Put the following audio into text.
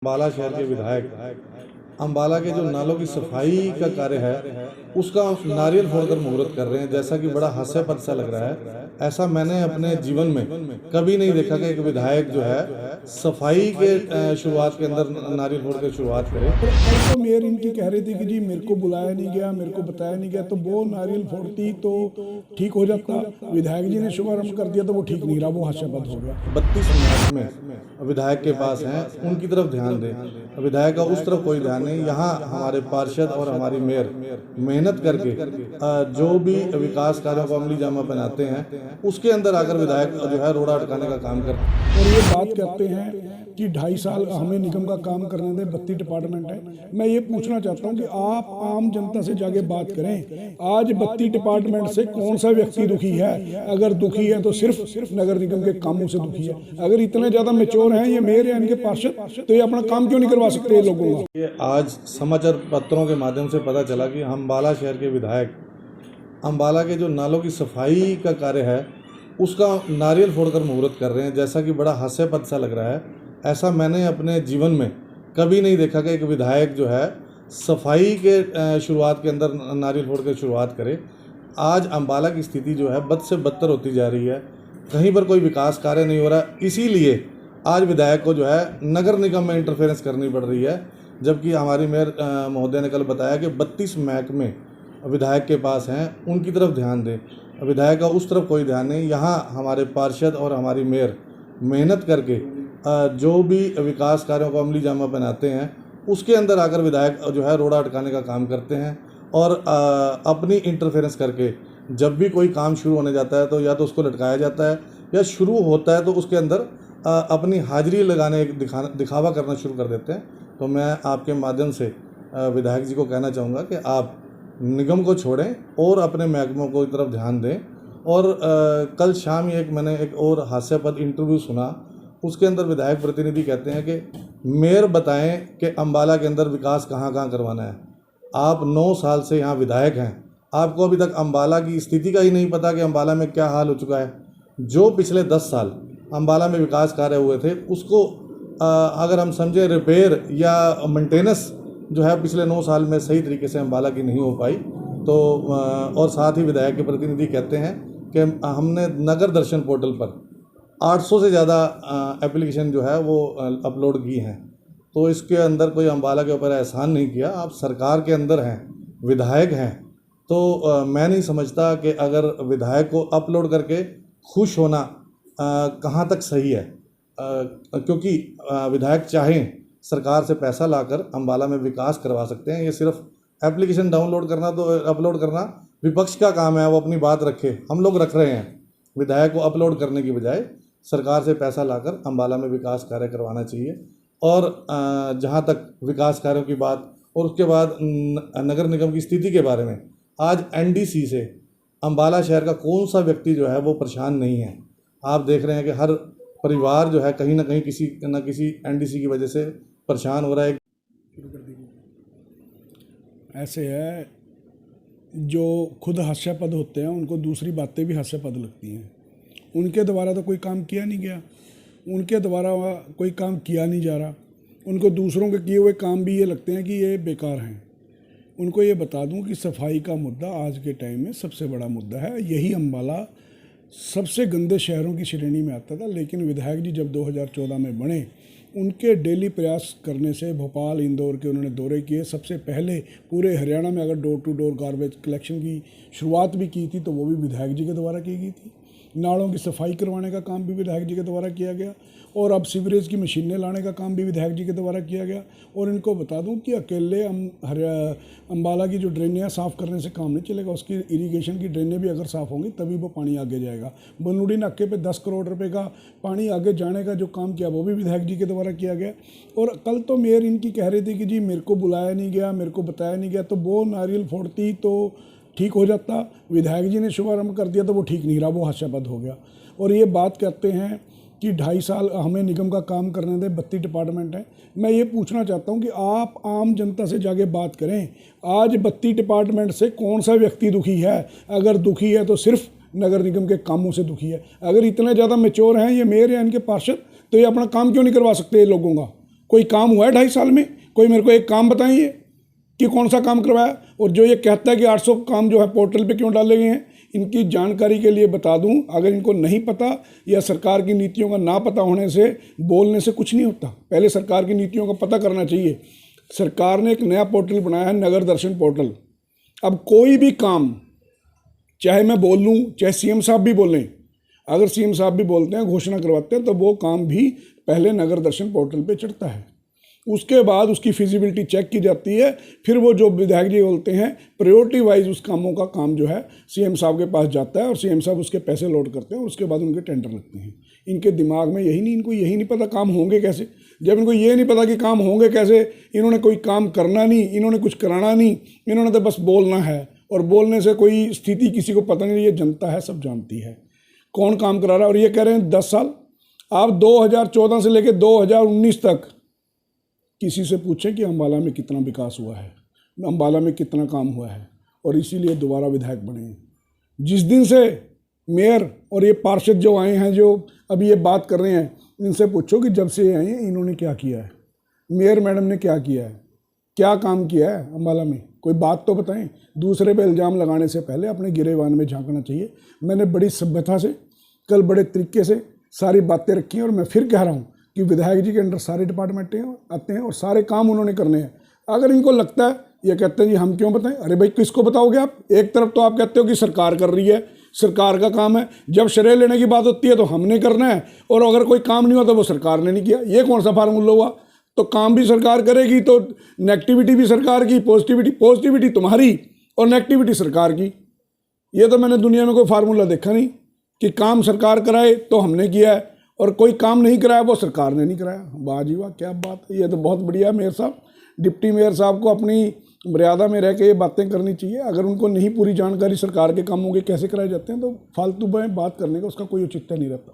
अम्बाला शहर के विधायक अम्बाला के जो नालों की सफाई का कार्य है उसका नारियल फोड़कर मुहूर्त कर रहे हैं, जैसा कि बड़ा हास्यास्पद सा लग रहा है। ऐसा मैंने अपने जीवन में कभी नहीं देखा कि एक विधायक जो है सफाई के शुरुआत के अंदर नारियल फोड़ के शुरुआत करे। तो मेयर इनकी कह रही थी कि जी मेरे को बुलाया नहीं गया, मेरे को बताया नहीं गया, तो वो नारियल फोड़ती तो ठीक हो जाता। विधायक जी ने शुभारंभ कर दिया तो वो ठीक नहीं रहा, वो हास्यास्पद हो गया। 32 मिनट में विधायक के पास हैं, उनकी तरफ ध्यान दें। विधायक का उस तरफ कोई ध्यान नहीं। यहाँ हमारे पार्षद और हमारी मेयर मेहनत करके जो भी विकास कार्यों को अमली जामा पहनाते हैं उसके अंदर आकर विधायक जो है रोड़ा अटकाने का काम करते हैं। और ये बात करते हैं कि 2.5 साल हमें निगम का काम करने दें, 32 डिपार्टमेंट है। मैं ये पूछना चाहता हूँ कि आप आम जनता से जाके बात करें। आज 32 डिपार्टमेंट से कौन सा व्यक्ति दुखी है? अगर दुखी है तो सिर्फ नगर निगम के कामों से दुखी है। अगर इतने ज्यादा मेच्योर हैं ये मेयर या इनके पार्षद, तो ये अपना काम क्यों नहीं करवा सकते ये लोगों का? ये आज समाचार पत्रों के माध्यम से पता चला कि अम्बाला शहर के विधायक अम्बाला के जो नालों की सफाई का कार्य है उसका नारियल फोड़कर मुहूर्त कर रहे हैं, जैसा कि बड़ा हास्यास्पद सा लग रहा है। ऐसा मैंने अपने जीवन में कभी नहीं देखा कि एक विधायक जो है सफाई के शुरुआत के अंदर नारियल फोड़ कर शुरुआत करे। आज अम्बाला की स्थिति जो है बद से बदतर होती जा रही है, कहीं पर कोई विकास कार्य नहीं हो रहा। इसीलिए आज विधायक को जो है नगर निगम में इंटरफेरेंस करनी पड़ रही है, जबकि हमारी मेयर महोदय ने कल बताया कि 32 महकमे विधायक के पास हैं, उनकी तरफ ध्यान दें। विधायक का उस तरफ कोई ध्यान नहीं। यहाँ हमारे पार्षद और हमारी मेयर मेहनत करके जो भी विकास कार्यों को अमली जामा पहनाते हैं उसके अंदर आकर विधायक जो है रोड़ा अटकाने का काम करते हैं और अपनी इंटरफेरेंस करके जब भी कोई काम शुरू होने जाता है तो या तो उसको लटकाया जाता है या शुरू होता है तो उसके अंदर अपनी हाजिरी लगाने दिखावा करना शुरू कर देते हैं। तो मैं आपके माध्यम से विधायक जी को कहना चाहूँगा कि आप निगम को छोड़ें और अपने महकमों को की तरफ ध्यान दें। और कल शाम ही मैंने एक और हास्यास्पद इंटरव्यू सुना, उसके अंदर विधायक प्रतिनिधि कहते हैं कि मेयर बताएं कि अम्बाला के अंदर विकास कहाँ कहाँ करवाना है। आप 9 साल से यहाँ विधायक हैं, आपको अभी तक अम्बाला की स्थिति का ही नहीं पता कि अम्बाला में क्या हाल हो चुका है। जो पिछले 10 साल अम्बाला में विकास कार्य हुए थे उसको अगर हम समझें रिपेयर या मेंटेनेंस जो है पिछले 9 साल में सही तरीके से अम्बाला की नहीं हो पाई। तो और साथ ही विधायक के प्रतिनिधि कहते हैं कि हमने नगर दर्शन पोर्टल पर 800 से ज़्यादा एप्लीकेशन जो है वो अपलोड की हैं। तो इसके अंदर कोई अम्बाला के ऊपर एहसान नहीं किया। आप सरकार के अंदर हैं, विधायक हैं, तो मैं नहीं समझता कि अगर विधायक को अपलोड करके खुश होना कहाँ तक सही है। क्योंकि विधायक चाहें सरकार से पैसा लाकर अम्बाला में विकास करवा सकते हैं। ये सिर्फ एप्लीकेशन डाउनलोड करना तो अपलोड करना विपक्ष का काम है, वो अपनी बात रखे, हम लोग रख रहे हैं। विधायक को अपलोड करने की बजाय सरकार से पैसा लाकर अम्बाला में विकास कार्य करवाना चाहिए। और जहाँ तक विकास कार्यों की बात और उसके बाद नगर निगम की स्थिति के बारे में, आज एनडीसी से अम्बाला शहर का कौन सा व्यक्ति जो है वो परेशान नहीं है। आप देख रहे हैं कि हर परिवार जो है कहीं ना कहीं किसी न किसी एनडीसी की वजह से परेशान हो रहा है। ऐसे है, जो खुद हास्यास्पद होते हैं उनको दूसरी बातें भी हास्यास्पद लगती हैं। उनके द्वारा तो कोई काम किया नहीं गया, उनके द्वारा कोई काम किया नहीं जा रहा। उनको दूसरों के किए हुए काम भी ये लगते हैं कि ये बेकार हैं। उनको ये बता दूं कि सफाई का मुद्दा आज के टाइम में सबसे बड़ा मुद्दा है। यही अम्बाला सबसे गंदे शहरों की श्रेणी में आता था, लेकिन विधायक जी जब 2014 में बने, उनके डेली प्रयास करने से भोपाल, इंदौर के उन्होंने दौरे किए। सबसे पहले पूरे हरियाणा में अगर door to door garbage collection की शुरुआत भी की थी तो वो भी विधायक जी के द्वारा की गई थी। नालों की सफाई करवाने का काम भी विधायक जी के द्वारा किया गया और अब सीवरेज की मशीनें लाने का काम भी विधायक जी के द्वारा किया गया। और इनको बता दूं कि अकेले अम्बाला की जो ड्रेनें हैं साफ़ करने से काम नहीं चलेगा। उसकी इरिगेशन की ड्रेनें भी अगर साफ़ होंगी तभी वो पानी आगे जाएगा। बनूड़ी नाके पे 10 करोड़ रुपए का पानी आगे जाने का जो काम किया वो भी विधायक जी के द्वारा किया गया। और कल तो मेयर इनकी कह रही थी कि जी मेरे को बुलाया नहीं गया, मेरे को बताया नहीं गया, तो वो नारियल फोड़ती तो ठीक हो जाता। विधायक जी ने शुभारंभ कर दिया तो वो ठीक नहीं रहा, वो हास्यास्पद हो गया। और ये बात कहते हैं कि 2.5 साल हमें निगम का काम करने दें, 32 डिपार्टमेंट हैं। मैं ये पूछना चाहता हूँ कि आप आम जनता से जाके बात करें। आज 32 डिपार्टमेंट से कौन सा व्यक्ति दुखी है? अगर दुखी है तो सिर्फ नगर निगम के कामों से दुखी है। अगर इतने ज़्यादा मेच्योर हैं ये मेयर या इनके पार्षद, तो ये अपना काम क्यों नहीं करवा सकते ये लोगों का? कोई काम हुआ है 2.5 साल में? कोई मेरे को एक काम बताइए कि कौन सा काम करवाया। और जो ये कहता है कि 800 काम जो है पोर्टल पे क्यों डाले गए हैं, इनकी जानकारी के लिए बता दूं, अगर इनको नहीं पता या सरकार की नीतियों का ना पता होने से बोलने से कुछ नहीं होता। पहले सरकार की नीतियों का पता करना चाहिए। सरकार ने एक नया पोर्टल बनाया है, नगर दर्शन पोर्टल। अब कोई भी काम, चाहे मैं बोल लूँ, चाहे सीएम साहब भी बोलें, अगर सीएम साहब भी बोलते हैं, घोषणा करवाते हैं, तो वो काम भी पहले नगर दर्शन पोर्टल पे चढ़ता है। उसके बाद उसकी फिजिबिलिटी चेक की जाती है। फिर वो जो विधायक जी बोलते हैं, प्रायोरिटी वाइज उस कामों का काम जो है सीएम साहब के पास जाता है और सीएम साहब उसके पैसे लोड करते हैं और उसके बाद उनके टेंडर लगते हैं। इनके दिमाग में इनको यही नहीं पता काम होंगे कैसे। जब इनको ये नहीं पता कि काम होंगे कैसे, इन्होंने कोई काम करना नहीं, इन्होंने कुछ कराना नहीं, इन्होंने तो बस बोलना है। और बोलने से कोई स्थिति किसी को पता नहीं, ये जनता है, सब जानती है कौन काम करा रहा है। और ये कह रहे हैं 10 साल। आप 2014 से लेकर 2019 तक किसी से पूछें कि अम्बाला में कितना विकास हुआ है, अम्बाला में कितना काम हुआ है, और इसीलिए दोबारा विधायक बने हैं। जिस दिन से मेयर और ये पार्षद जो आए हैं, जो अभी ये बात कर रहे हैं, इनसे पूछो कि जब से ये आए हैं इन्होंने क्या किया है, मेयर मैडम ने क्या किया है, क्या काम किया है अम्बाला में, कोई बात तो बताएं। दूसरे पे इल्ज़ाम लगाने से पहले अपने गिरेबान में झांकना चाहिए। मैंने बड़ी सभ्यता से कल बड़े तरीके से सारी बातें रखी हैं और मैं फिर कह रहा हूँ कि विधायक जी के अंडर सारे डिपार्टमेंट आते हैं और सारे काम उन्होंने करने हैं। अगर इनको लगता है, ये कहते हैं जी हम क्यों बताएं, अरे भाई किसको बताओगे आप? एक तरफ तो आप कहते हो कि सरकार कर रही है, सरकार का काम है, जब श्रेय लेने की बात होती है तो हमने करना है, और अगर कोई काम नहीं होता वो सरकार ने नहीं किया। ये कौन सा फार्मूला हुआ? तो काम भी सरकार करेगी तो नेगेटिविटी भी सरकार की, पॉजिटिविटी तुम्हारी और नेगेटिविटी सरकार की। ये तो मैंने दुनिया में कोई फार्मूला देखा नहीं कि काम सरकार कराए तो हमने किया है और कोई काम नहीं कराया वो सरकार ने नहीं कराया। वाह जी वाह, क्या बात है। ये तो बहुत बढ़िया मेयर साहब, डिप्टी मेयर साहब को अपनी मर्यादा में रह के ये बातें करनी चाहिए। अगर उनको नहीं पूरी जानकारी सरकार के कामों के कैसे कराए जाते हैं तो फालतू में बात करने का उसका कोई औचित्य नहीं रहता।